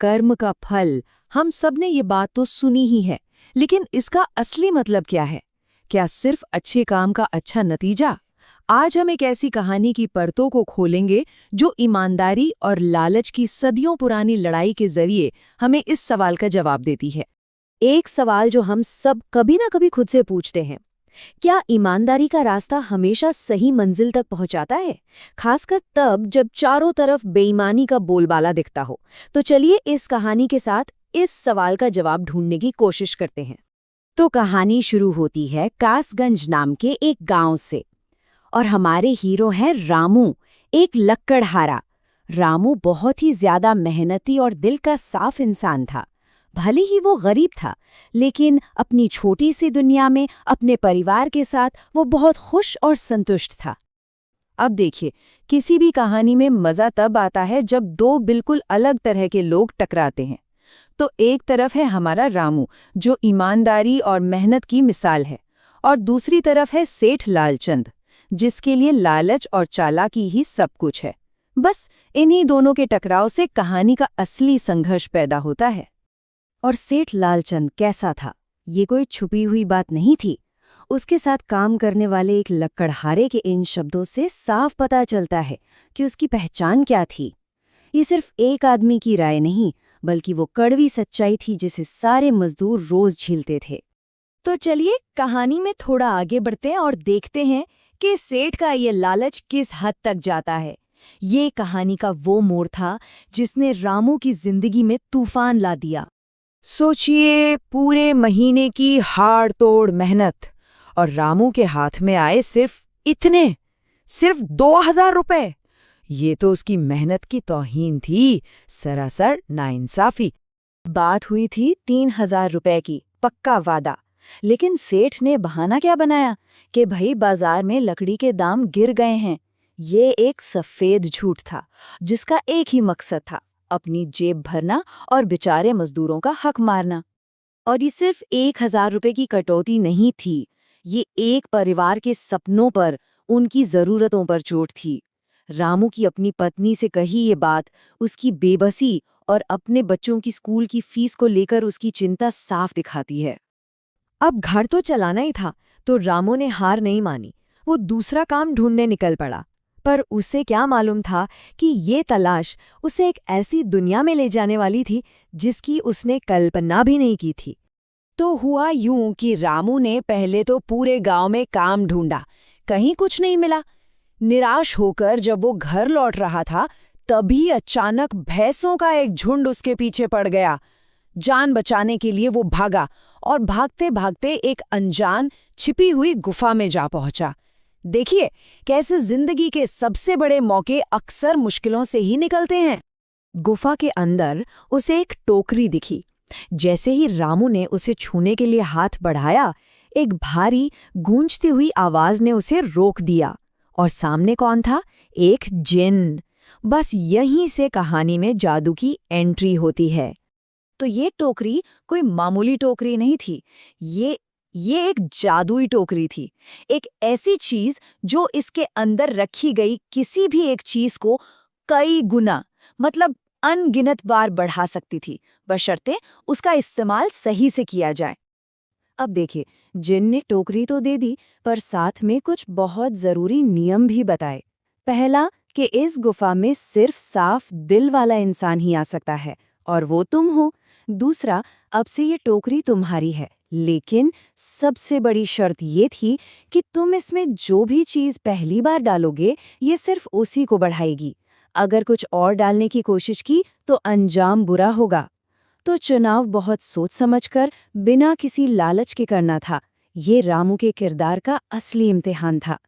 कर्म का फल, हम सब ने ये बात तो सुनी ही है, लेकिन इसका असली मतलब क्या है? क्या सिर्फ अच्छे काम का अच्छा नतीजा? आज हम एक ऐसी कहानी की परतों को खोलेंगे जो ईमानदारी और लालच की सदियों पुरानी लड़ाई के जरिए हमें इस सवाल का जवाब देती है। एक सवाल जो हम सब कभी ना कभी खुद से पूछते हैं, क्या ईमानदारी का रास्ता हमेशा सही मंजिल तक पहुंचाता है? खासकर तब जब चारों तरफ बेईमानी का बोलबाला दिखता हो। तो चलिए इस कहानी के साथ इस सवाल का जवाब ढूंढने की कोशिश करते हैं। तो कहानी शुरू होती है कासगंज नाम के एक गांव से, और हमारे हीरो हैं रामू, एक लक्कड़हारा। रामू बहुत ही ज्यादा मेहनती और दिल का साफ इंसान था। भले ही वो गरीब था, लेकिन अपनी छोटी सी दुनिया में अपने परिवार के साथ वो बहुत खुश और संतुष्ट था। अब देखिए, किसी भी कहानी में मजा तब आता है जब दो बिल्कुल अलग तरह के लोग टकराते हैं। तो एक तरफ है हमारा रामू, जो ईमानदारी और मेहनत की मिसाल है, और दूसरी तरफ है सेठ लालचंद, जिसके लिए लालच और चालाकी ही सब कुछ है। बस इन्हीं दोनों के टकराव से कहानी का असली संघर्ष पैदा होता है। और सेठ लालचंद कैसा था? ये कोई छुपी हुई बात नहीं थी। उसके साथ काम करने वाले एक लक्कड़हारे के इन शब्दों से साफ पता चलता है कि उसकी पहचान क्या थी। ये सिर्फ एक आदमी की राय नहीं, बल्कि वो कड़वी सच्चाई थी जिसे सारे मजदूर रोज झेलते थे। तो चलिए कहानी में थोड़ा आगे बढ़ते हैं और देखते हैं कि सेठ का ये लालच किस हद तक जाता है। ये कहानी का वो मोड़ था जिसने रामू की जिंदगी में तूफान ला दिया। सोचिए, पूरे महीने की हाड़ तोड़ मेहनत, और रामू के हाथ में आए सिर्फ 2000 रुपए। ये तो उसकी मेहनत की तौहीन थी, सरासर नाइंसाफी। बात हुई थी 3000 रुपए की, पक्का वादा। लेकिन सेठ ने बहाना क्या बनाया कि भाई बाजार में लकड़ी के दाम गिर गए हैं। ये एक सफेद झूठ था जिसका एक ही मकसद था, अपनी जेब भरना और बेचारे मजदूरों का हक मारना। और ये सिर्फ 1000 रुपए की कटौती नहीं थी, ये एक परिवार के सपनों पर, उनकी जरूरतों पर चोट थी। रामू की अपनी पत्नी से कही ये बात उसकी बेबसी और अपने बच्चों की स्कूल की फीस को लेकर उसकी चिंता साफ दिखाती है। अब घर तो चलाना ही था, तो रामू ने हार नहीं मानी। वो दूसरा काम ढूंढने निकल पड़ा। पर उसे क्या मालूम था कि ये तलाश उसे एक ऐसी दुनिया में ले जाने वाली थी जिसकी उसने कल्पना भी नहीं की थी। तो हुआ यूं कि रामू ने पहले तो पूरे गांव में काम ढूंढा, कहीं कुछ नहीं मिला। निराश होकर जब वो घर लौट रहा था, तभी अचानक भैंसों का एक झुंड उसके पीछे पड़ गया। जान बचाने के लिए वो भागा और भागते भागते एक अनजान छिपी हुई गुफा में जा पहुंचा। देखिए कैसे जिंदगी के सबसे बड़े मौके अक्सर मुश्किलों से ही निकलते हैं। गुफा के अंदर उसे एक टोकरी दिखी। जैसे ही रामू ने उसे छूने के लिए हाथ बढ़ाया, एक भारी गूंजती हुई आवाज ने उसे रोक दिया। और सामने कौन था? एक जिन। बस यहीं से कहानी में जादू की एंट्री होती है। तो ये टोकरी कोई मामूली टोकरी नहीं थी, ये एक जादुई टोकरी थी। एक ऐसी चीज जो इसके अंदर रखी गई किसी भी एक चीज को कई गुना, मतलब अनगिनत बार बढ़ा सकती थी, बशर्ते उसका इस्तेमाल सही से किया जाए। अब देखिए, जिन ने टोकरी तो दे दी, पर साथ में कुछ बहुत जरूरी नियम भी बताए। पहला, कि इस गुफा में सिर्फ साफ दिल वाला इंसान ही आ सकता है, और वो तुम हो। दूसरा, अब से ये टोकरी तुम्हारी है, लेकिन सबसे बड़ी शर्त ये थी कि तुम इसमें जो भी चीज पहली बार डालोगे, ये सिर्फ उसी को बढ़ाएगी। अगर कुछ और डालने की कोशिश की तो अंजाम बुरा होगा। तो चुनाव बहुत सोच समझकर, बिना किसी लालच के करना था। ये रामू के किरदार का असली इम्तिहान था।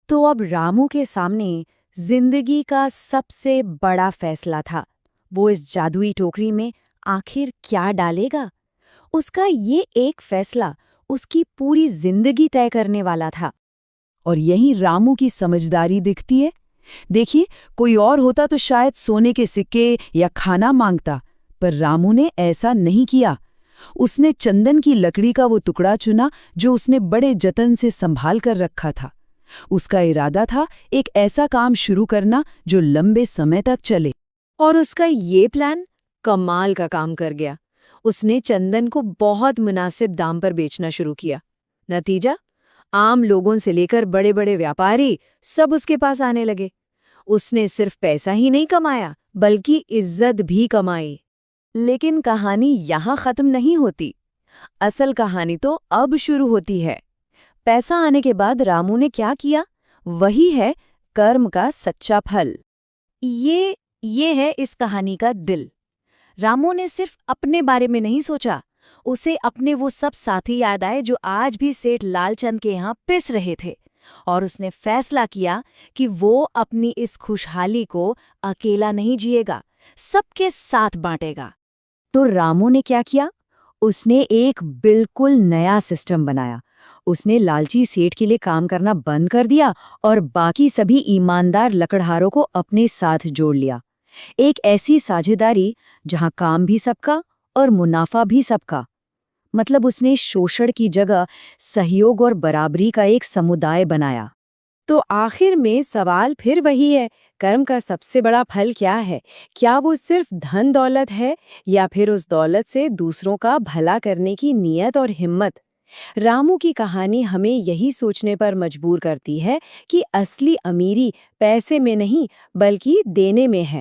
तो अब रामू के सामने जिंदगी का सबसे बड़ा फैसला था। वो इस जादुई टोकरी में आखिर क्या डालेगा? उसका ये एक फैसला उसकी पूरी जिंदगी तय करने वाला था। और यही रामू की समझदारी दिखती है। देखिए, कोई और होता तो शायद सोने के सिक्के या खाना मांगता, पर रामू ने ऐसा नहीं किया। उसने चंदन की लकड़ी का वो टुकड़ा चुना जो उसने बड़े जतन से संभाल कर रखा था। उसका इरादा था एक ऐसा काम शुरू करना जो लंबे समय तक चले। और उसका ये प्लान कमाल का काम कर गया। उसने चंदन को बहुत मुनासिब दाम पर बेचना शुरू किया। नतीजा, आम लोगों से लेकर बड़े बड़े व्यापारी सब उसके पास आने लगे। उसने सिर्फ पैसा ही नहीं कमाया, बल्कि इज्जत भी कमाई। लेकिन कहानी यहाँ खत्म नहीं होती। असल कहानी तो अब शुरू होती है। पैसा आने के बाद रामू ने क्या किया, वही है कर्म का सच्चा फल। ये है इस कहानी का दिल। रामू ने सिर्फ अपने बारे में नहीं सोचा, उसे अपने वो सब साथी याद आए जो आज भी सेठ लालचंद के यहाँ पिस रहे थे, और उसने फैसला किया कि वो अपनी इस खुशहाली को अकेला नहीं जिएगा, सबके साथ बांटेगा। तो रामू ने क्या किया? उसने एक बिल्कुल नया सिस्टम बनाया। उसने लालची सेठ के लिए काम करना बंद कर दिया और बाकी सभी ईमानदार लकड़हारों को अपने साथ जोड़ लिया। एक ऐसी साझेदारी जहां काम भी सबका और मुनाफा भी सबका। मतलब उसने शोषण की जगह सहयोग और बराबरी का एक समुदाय बनाया। तो आखिर में सवाल फिर वही है, कर्म का सबसे बड़ा फल क्या है? क्या वो सिर्फ धन दौलत है, या फिर उस दौलत से दूसरों का भला करने की नीयत और हिम्मत? रामू की कहानी हमें यही सोचने पर मजबूर करती है कि असली अमीरी पैसे में नहीं, बल्कि देने में है।